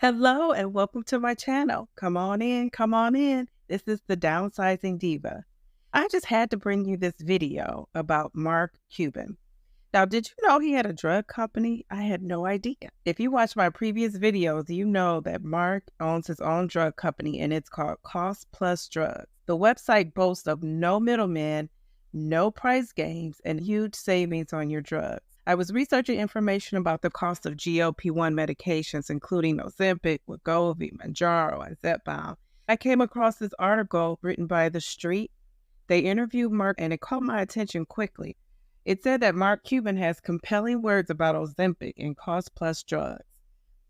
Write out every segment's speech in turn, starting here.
Hello and welcome to my channel. Come on in, come on in. This is the Downsizing Diva. I just had to bring you this video about Mark Cuban. Now, did you know he had a drug company? I had no idea. If you watch my previous videos, you know that Mark owns his own drug company and it's called Cost Plus Drugs. The website boasts of no middleman, no price games, and huge savings on your drugs. I was researching information about the cost of GLP-1 medications, including Ozempic, Wegovy, Manjaro, and Zepbound. I came across this article written by The Street. They interviewed Mark, and it caught my attention quickly. It said that Mark Cuban has compelling words about Ozempic and Cost Plus Drugs.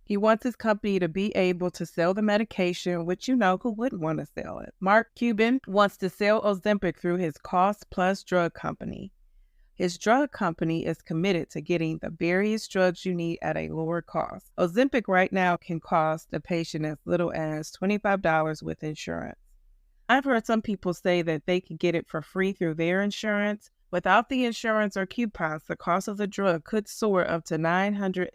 He wants his company to be able to sell the medication, which who wouldn't want to sell it? Mark Cuban wants to sell Ozempic through his Cost Plus Drug Company. His drug company is committed to getting the various drugs you need at a lower cost. Ozempic right now can cost a patient as little as $25 with insurance. I've heard some people say that they can get it for free through their insurance. Without the insurance or coupons, the cost of the drug could soar up to $900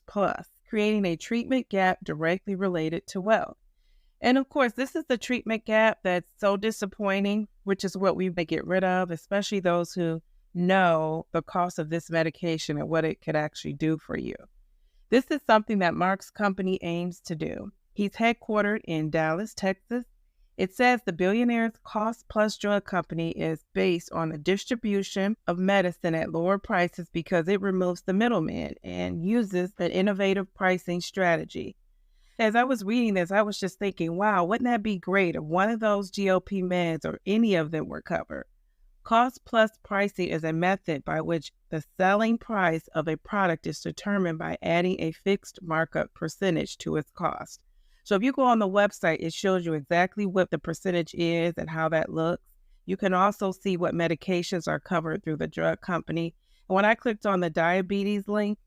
plus, creating a treatment gap directly related to wealth. And of course, this is the treatment gap that's so disappointing, which is what we may get rid of, especially those who know the cost of this medication and what it could actually do for you. This is something that Mark's company aims to do. He's headquartered in Dallas, Texas. It says the billionaire's Cost Plus Drug Company is based on the distribution of medicine at lower prices because it removes the middleman and uses an innovative pricing strategy. As I was reading this, I was just thinking, wow, wouldn't that be great if one of those GLP meds or any of them were covered? Cost plus pricing is a method by which the selling price of a product is determined by adding a fixed markup percentage to its cost. So if you go on the website, it shows you exactly what the percentage is and how that looks. You can also see what medications are covered through the drug company. And when I clicked on the diabetes link,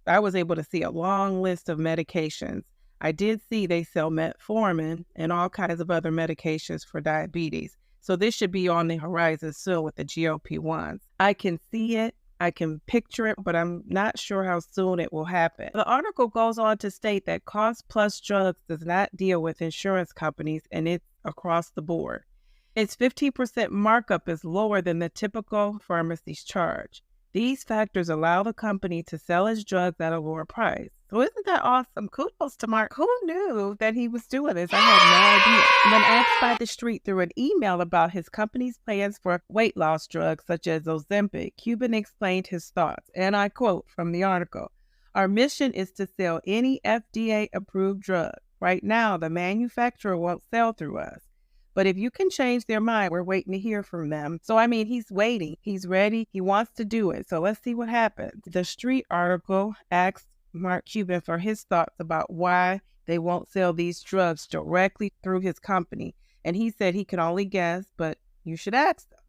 I was able to see a long list of medications. I did see they sell metformin and all kinds of other medications for diabetes. So this should be on the horizon soon with the GLP-1s. I can see it, I can picture it, but I'm not sure how soon it will happen. The article goes on to state that Cost Plus Drugs does not deal with insurance companies and it's across the board. Its 15% markup is lower than the typical pharmacy's charge. These factors allow the company to sell its drugs at a lower price. So isn't that awesome? Kudos to Mark. Who knew that he was doing this? I had no idea. When asked by The Street through an email about his company's plans for weight loss drugs such as Ozempic, Cuban explained his thoughts, and I quote from the article, "Our mission is to sell any FDA-approved drug. Right now, the manufacturer won't sell through us. But if you can change their mind, we're waiting to hear from them." So, he's waiting. He's ready. He wants to do it. So let's see what happens. The Street article asks Mark Cuban for his thoughts about why they won't sell these drugs directly through his company. And he said he can only guess, but you should ask them.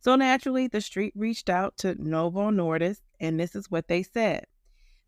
So naturally, The Street reached out to Novo Nordisk, and this is what they said.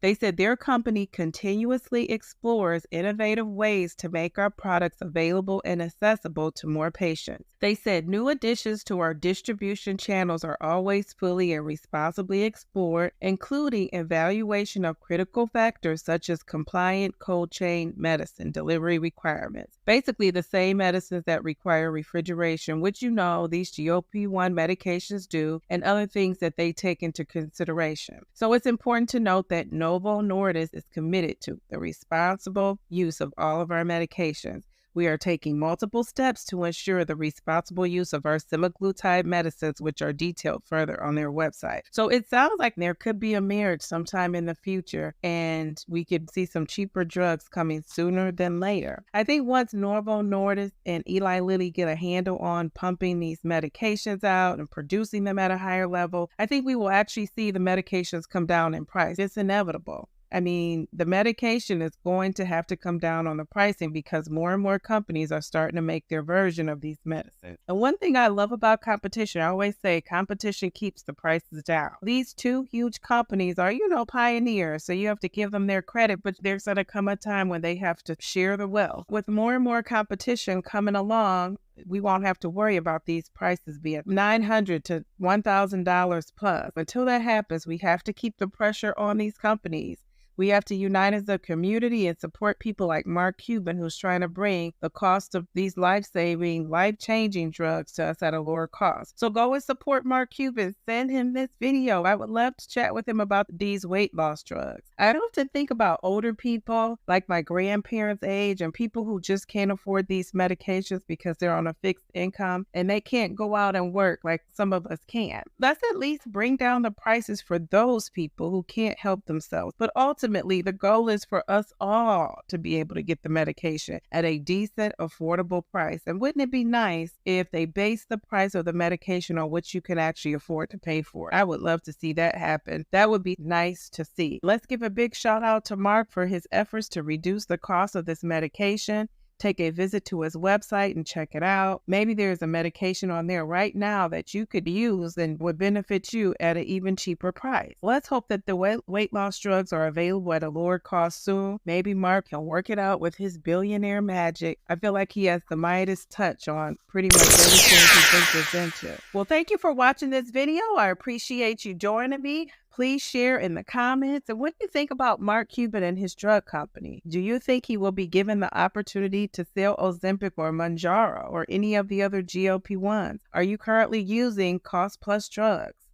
They said their company continuously explores innovative ways to make our products available and accessible to more patients. They said new additions to our distribution channels are always fully and responsibly explored, including evaluation of critical factors such as compliant cold chain medicine delivery requirements. Basically, the same medicines that require refrigeration, which these GLP-1 medications do, and other things that they take into consideration. So it's important to note that Novo Nordisk is committed to the responsible use of all of our medications. We are taking multiple steps to ensure the responsible use of our semaglutide medicines, which are detailed further on their website. So it sounds like there could be a marriage sometime in the future, and we could see some cheaper drugs coming sooner than later. I think once Novo Nordisk and Eli Lilly get a handle on pumping these medications out and producing them at a higher level, I think we will actually see the medications come down in price. It's inevitable. The medication is going to have to come down on the pricing because more and more companies are starting to make their version of these medicines. And one thing I love about competition, I always say competition keeps the prices down. These two huge companies are, pioneers, so you have to give them their credit, but there's going to come a time when they have to share the wealth. With more and more competition coming along, we won't have to worry about these prices being $900 to $1,000 plus. Until that happens, we have to keep the pressure on these companies We have to unite as a community and support people like Mark Cuban, who's trying to bring the cost of these life-saving, life-changing drugs to us at a lower cost. So go and support Mark Cuban. Send him this video. I would love to chat with him about these weight loss drugs. I often think about older people, like my grandparents' age, and people who just can't afford these medications because they're on a fixed income and they can't go out and work like some of us can. Let's at least bring down the prices for those people who can't help themselves. But ultimately, the goal is for us all to be able to get the medication at a decent, affordable price. And wouldn't it be nice if they base the price of the medication on what you can actually afford to pay for? I would love to see that happen. That would be nice to see. Let's give a big shout out to Mark for his efforts to reduce the cost of this medication. Take a visit to his website and check it out. Maybe there's a medication on there right now that you could use and would benefit you at an even cheaper price. Let's hope that the weight loss drugs are available at a lower cost soon. Maybe Mark can work it out with his billionaire magic. I feel like he has the Midas touch on pretty much everything he thinks is into. Well, thank you for watching this video. I appreciate you joining me. Please share in the comments. And what do you think about Mark Cuban and his drug company? Do you think he will be given the opportunity to sell Ozempic or Mounjaro or any of the other GLP-1s? Are you currently using cost-plus drugs?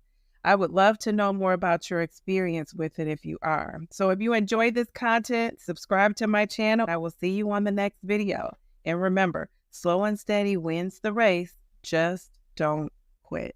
I would love to know more about your experience with it if you are. So if you enjoyed this content, subscribe to my channel. I will see you on the next video. And remember, slow and steady wins the race. Just don't quit.